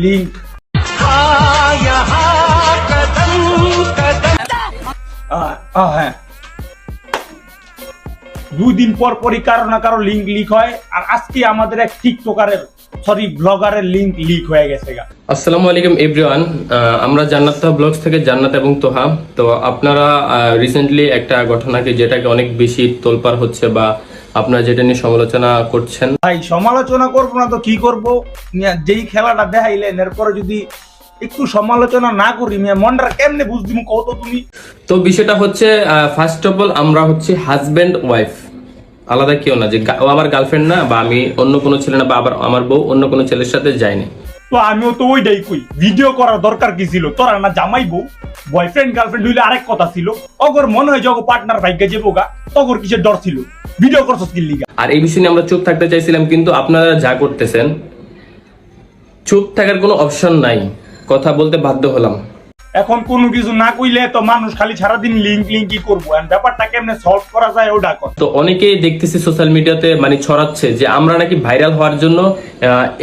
Link হ্যাঁ 2 দিন পর পরই কারো না কারো লিঙ্ক লিক হয়, আর আজকে আমাদের এক টিকটকারের ব্লগারের লিঙ্ক লিক হয়ে গেছে। আসসালামু আলাইকুম এভরিওয়ান, আমরা জান্নাত তোহা ব্লগস থেকে জান্নাত এবং তোহা। তো আপনারা রিসেন্টলি একটা ঘটনাকে যেটাকে অনেক বেশি তোলপাড় হচ্ছে বা আপনারা যেটা নিয়ে সমালোচনা করছেন। ভাই সমালোচনা করবো না তো কি করব, যেই খেলাটা দেখাইলেন এরপরে যদি একটু সমালোচনা না করি মনটা কেমনে বুঝ দিমু কত তুমি। তো বিষয়টা হচ্ছে ফার্স্ট অফ অল আমরা হচ্ছে হাজব্যান্ড ওয়াইফ, আলাদা কেউ না, যে ও আমার গার্লফ্রেন্ড না বা আমি অন্য কোনো ছেলে না বা আবার আমার বউ অন্য কোনো ছেলের সাথে যায়নি। তো আমিও তো ওইটাই কই, ভিডিও করার দরকার কি ছিল? তোরা না জামাই বউ, বয়ফ্রেন্ড গার্লফ্রেন্ড হইলে আরেক কথা ছিল। অগর মনে হয় যখন পার্টনার ভাগ্যে যাবো গা, তগর কিসের ডর ছিল? ভিডিও করছস কি লিগা? আর এই বিষয় নিয়ে আমরা চুপ থাকতে চাইছিলাম, কিন্তু আপনারা যা করতেছেন চুপ থাকার কোনো অপশন নাই, কথা বলতে বাধ্য হলাম। এখন কোনো কিছু না কইলে তো মানুষ খালি সারাদিন লিঙ্কি করবো, ব্যাপারটা কেমনে সলভ করা যায় ওটা কর। তো অনেকেই দেখতেছি সোশ্যাল মিডিয়াতে মানে ছড়াচ্ছে যে আমরা নাকি ভাইরাল হওয়ার জন্য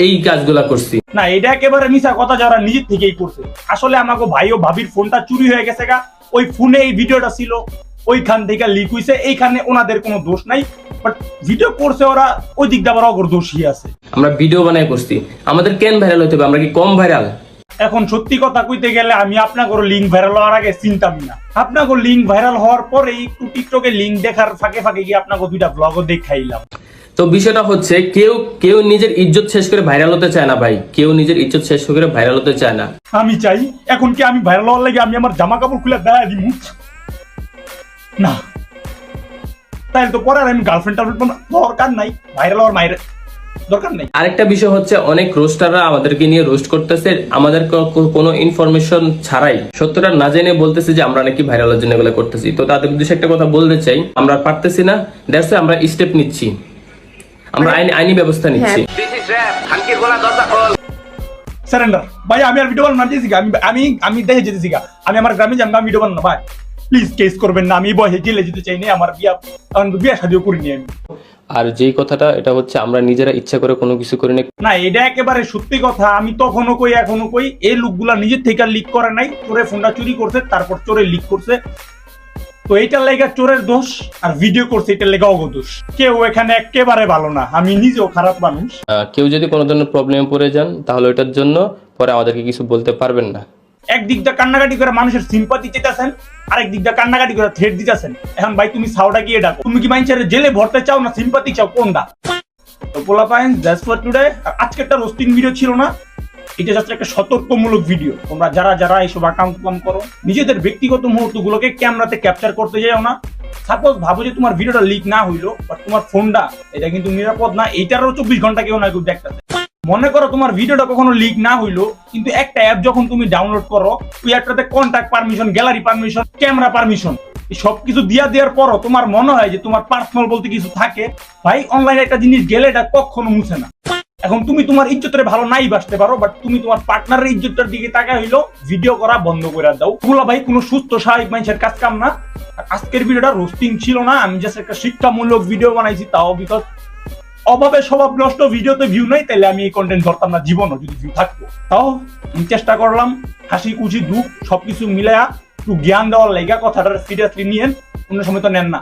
এই কাজগুলা করছি। না, এটা একেবারে মিছা কথা, যারা নিজের থেকেই করছে। আসলে আমাকে ভাই ও ভাবির ফোনটা চুরি হয়ে গেছে গা, ওই ফোনে এই ভিডিওটা ছিল, ওইখান থেকে লিক হইছে। এইখানে ওনাদের কোনো দোষ নাই, বাট ভিডিও করছে ওরা, ওই দিক দিয়ে আবার অগর দোষী আছে। আমরা ভিডিও বানাই করছি, আমাদের কেন ভাইরাল হতে হবে? আমরা কি কম ভাইরাল? এখন সত্যি কথা কইতে গেলে আমি আপনাকে লিঙ্ক ভাইরাল হওয়ার আগে চিন্তামি না। আপনাকে লিঙ্ক ভাইরাল হওয়ার পরে একটু টিকটকে লিঙ্ক দেখার ফাঁকে ফাঁকে গিয়ে আপনাকে 2টা ব্লগও দেখাইলাম। তো বিষয়টা হচ্ছে কেউ নিজের ইজ্জত শেষ করে ভাইরাল হতে চায় না ভাই, কেউ নিজের ইজ্জত শেষ করে ভাইরাল হতে চায় না। আমি চাই এখন কি আমি ভাইরাল হওয়ার লাগে আমি আমার জামা কাপড় খুলে দেখাই দিমু? না, তাই তো পরে আমি গার্লফ্রেন্ড দরকার নাই, ভাইরাল হওয়ার মায়ের দরকার নেই। আরেকটা বিষয় হচ্ছে অনেক রোস্টাররা আমাদেরকে নিয়ে রোস্ট করতেছে, আমাদের কোনো ইনফরমেশন ছাড়াই সত্যটা না জেনে বলতেছে যে আমরা নাকি ভাইরালের জন্য এগুলো করতেছি। তো তাদের উদ্দেশ্যে একটা কথা বলতে চাই, আমরা পারতেছি না, দ্যাটস ওয়াই আমরা স্টেপ নিচ্ছি, আমরা আইনি ব্যবস্থা নিচ্ছি। সারেন্ডার ভাই, আমি আর ভিডিও বানানো না যেছি, আমি দেখে যেতেছি, আমি আমার গ্রামে যাবো, আমি ভিডিও বানানো। ভাই প্লিজ কেস করবেন না, আমি বয়সে জেলে যেতে চাই না, আমার বিয়া শাদিও করিনি আমি। আর যেই কথাটা, এটা হচ্ছে আমরা নিজেরা ইচ্ছা করে কোনো কিছু করি না, এটা একেবারে সত্যি কথা। আমি তখনও কই এখনো কই, এই লোকগুলা নিজের থেকে লিক করে নাই, চোরে ফোনটা চুরি করছে, তারপর চোরে লিক করছে। তো এইটার লেগা চোরের দোষ, আর ভিডিও করছে এটার লেগা অগ দোষ। কেউ এখানে একেবারে ভালো না, আমি নিজেও খারাপ মানুষ। কেউ যদি কোনো ধরনের প্রবলেমে পড়ে যান তাহলে ওইটার জন্য পরে আমাদেরকে কিছু বলতে পারবেন না। একদিক দিয়ে কান্নাকাটি করে মানুষের সিম্পাতি চেতেছেন, আরেক দিক দিয়ে কান্নাকাটি করে থ্রেট দিতেছেন। এখন ভাই তুমি সাউটা গিয়ে ডাকো, তুমি কি মানুষের জেলে ভরতে চাও না সিম্পাতি চাও, কোনটা? তো পোলা পাইন, দ্যাটস ফর টুডে। আজকে একটা রোস্টিং ভিডিও ছিল না, এটা জাস্ট একটা সতর্কমূলক ভিডিও। তোমরা যারা এইসব অ্যাকাউন্ট কম করো, নিজেদের ব্যক্তিগত মুহূর্তগুলোকে ক্যামেরাতে ক্যাপচার করতে যাও না। সাপোজ ভাবো যে তোমার ভিডিওটা লিক না হইলো, বাট তোমার ফোনটা এটা কিন্তু নিরাপদ না, এইটারও 24 ঘন্টা কেউ না কেউ দেখতেছে। মনে করো তোমার ভিডিওটা কখনো লিক না হইলো, কিন্তু একটা অ্যাপ যখন তুমি ডাউনলোড করো, ওই অ্যাপটাতে contact permission, gallery permission, camera permission, সবকিছু দেওয়ার পরও তোমার মনে হয় যে তোমার পার্সোনাল বলতে কিছু থাকে, ভাই অনলাইনে একটা জিনিস গেলে এটা কখনো মুছে না। এখন তুমি তোমার ইজ্জতের ভালো নাই বাসতে পারো, বাট তুমি তোমার পার্টনারের ইজ্জতটার দিকে তাকা হইলো ভিডিও করা বন্ধ করে দাও। ওগুলা ভাই কোনো সুস্থ স্বাভাবিক মানুষের কাজ কাম না। আজকের ভিডিওটা রোস্টিং ছিল না, আমি জাস্ট একটা শিক্ষামূলক ভিডিও বানাইছি, তাও বিকজ অভাবে স্বভাব নষ্ট, ভিডিওতে ভিউ নাই, তাহলে আমি এই কন্টেন্ট ধরতাম না জীবনও যদি ভিউ থাকতো। তাও আমি চেষ্টা করলাম হাসি খুশি দুঃখ সবকিছু মিলায়া একটু জ্ঞান দেওয়ার লেগা, কথাটা সিরিয়াসলি নিয়েন, অন্য সময় তো নেন না।